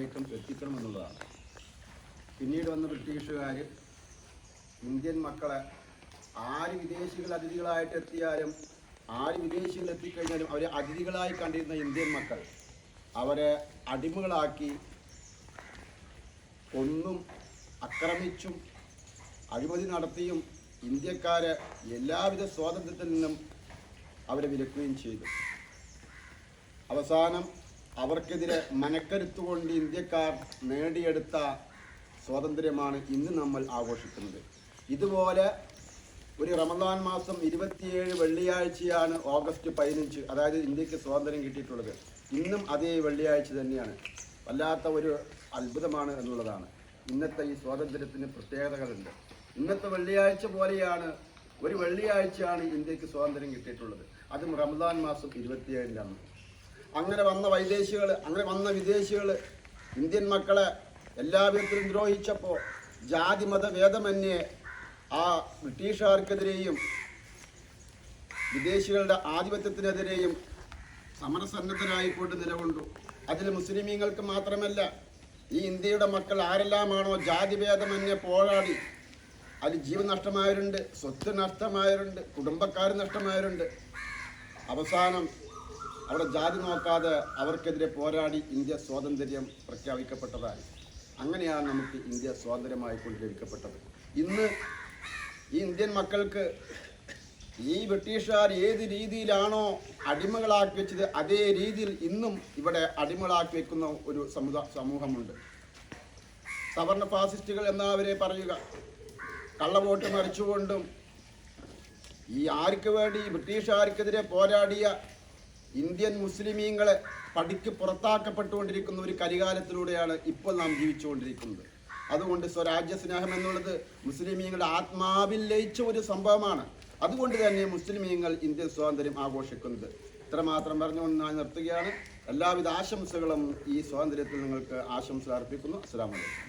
ജനങ്ങളിലേക്കും എത്തിക്കണമെന്നുള്ളതാണ്. പിന്നീട് വന്ന ബ്രിട്ടീഷുകാർ ഇന്ത്യൻ മക്കളെ ആര് വിദേശികൾ അതിഥികളായിട്ട് എത്തിയാലും ആര് വിദേശികൾ എത്തിക്കഴിഞ്ഞാലും അവരെ അതിഥികളായി കണ്ടിരുന്ന ഇന്ത്യൻ മക്കൾ അവരെ അടിമകളാക്കി കൊന്നും ആക്രമിച്ചും അഴിമതി നടത്തിയും ഇന്ത്യക്കാരെ എല്ലാവിധ സ്വാതന്ത്ര്യത്തിൽ നിന്നും അവരെ വിലക്കുകയും ചെയ്തു. അവസാനം അവർക്കെതിരെ മനക്കരുത്തുകൊണ്ട് ഇന്ത്യക്കാർ നേടിയെടുത്ത സ്വാതന്ത്ര്യമാണ് ഇന്ന് നമ്മൾ ആഘോഷിക്കുന്നത്. ഇതുപോലെ ഒരു റമദാൻ മാസം 27 വെള്ളിയാഴ്ചയാണ് ഓഗസ്റ്റ് 15, അതായത് ഇന്ത്യക്ക് സ്വാതന്ത്ര്യം കിട്ടിയിട്ടുള്ളത്. ഇന്നും അതേ വെള്ളിയാഴ്ച തന്നെയാണ്. വല്ലാത്ത ഒരു അത്ഭുതമാണ് എന്നുള്ളതാണ്. ഇന്നത്തെ ഈ സ്വാതന്ത്ര്യത്തിന് പ്രത്യേകതകളുണ്ട്. ഇന്നത്തെ വെള്ളിയാഴ്ച പോലെയാണ് ഒരു വെള്ളിയാഴ്ചയാണ് ഇന്ത്യക്ക് സ്വാതന്ത്ര്യം കിട്ടിയിട്ടുള്ളത്. അതും റമദാൻ മാസം 27-ാണ്. അങ്ങനെ വന്ന വിദേശികൾ ഇന്ത്യൻ മക്കളെ എല്ലാവിധത്തിലും ദ്രോഹിച്ചപ്പോൾ ജാതി മത ഭേദമന്യേ ആ ബ്രിട്ടീഷുകാർക്കെതിരെയും വിദേശികളുടെ ആധിപത്യത്തിനെതിരെയും സമരസന്നദ്ധരായിക്കൊണ്ട് നിലകൊണ്ടു. അതിൽ മുസ്ലിമീങ്ങൾക്ക് മാത്രമല്ല, ഈ ഇന്ത്യയുടെ മക്കൾ ആരെല്ലാമാണോ ജാതിഭേദമന്യേ പോരാടി അതിൽ ജീവൻ നഷ്ടമായവരുണ്ട്, സ്വത്ത് നഷ്ടമായവരുണ്ട്, കുടുംബക്കാർ നഷ്ടമായവരുണ്ട്. അവസാനം അവിടെ ജാതി നോക്കാതെ അവർക്കെതിരെ പോരാടി ഇന്ത്യ സ്വാതന്ത്ര്യം പ്രഖ്യാപിക്കപ്പെട്ടതായി. അങ്ങനെയാണ് നമുക്ക് ഇന്ത്യ സ്വാതന്ത്ര്യമായിക്കൊണ്ട് ലഭിക്കപ്പെട്ടത്. ഇന്ന് ഈ ഇന്ത്യൻ മക്കൾക്ക് ഈ ബ്രിട്ടീഷുകാർ ഏത് രീതിയിലാണോ അടിമകളാക്കി വെച്ചത് അതേ രീതിയിൽ ഇന്നും ഇവിടെ അടിമകളാക്കി വെക്കുന്ന ഒരു സമൂഹമുണ്ട്. സവർണ ഫാസിസ്റ്റുകൾ എന്നവരെ പറയുക. കള്ളവോട്ട് മറിച്ചുകൊണ്ടും ഈ ആർക്ക് വേണ്ടി ബ്രിട്ടീഷുകാർക്കെതിരെ പോരാടിയ ഇന്ത്യൻ മുസ്ലിമീങ്ങളെ പടിക്ക് പുറത്താക്കപ്പെട്ടുകൊണ്ടിരിക്കുന്ന ഒരു കരികാലത്തിലൂടെയാണ് ഇപ്പോൾ നാം ജീവിച്ചുകൊണ്ടിരിക്കുന്നത്. അതുകൊണ്ട് സ്വരാജ്യ സ്നേഹം എന്നുള്ളത് മുസ്ലിമീങ്ങളുടെ ആത്മാവിൽ ലയിച്ച ഒരു സംഭവമാണ്. അതുകൊണ്ട് തന്നെ മുസ്ലിമീങ്ങൾ ഇന്ത്യൻ സ്വാതന്ത്ര്യം ആഘോഷിക്കുന്നത്. ഇത്രമാത്രം പറഞ്ഞുകൊണ്ട് ഞാൻ നിർത്തുകയാണ്. എല്ലാവിധ ആശംസകളും ഈ സ്വാതന്ത്ര്യത്തിൽ നിങ്ങൾക്ക് ആശംസ അർപ്പിക്കുന്നു. അസ്സലാമു അലൈക്കും.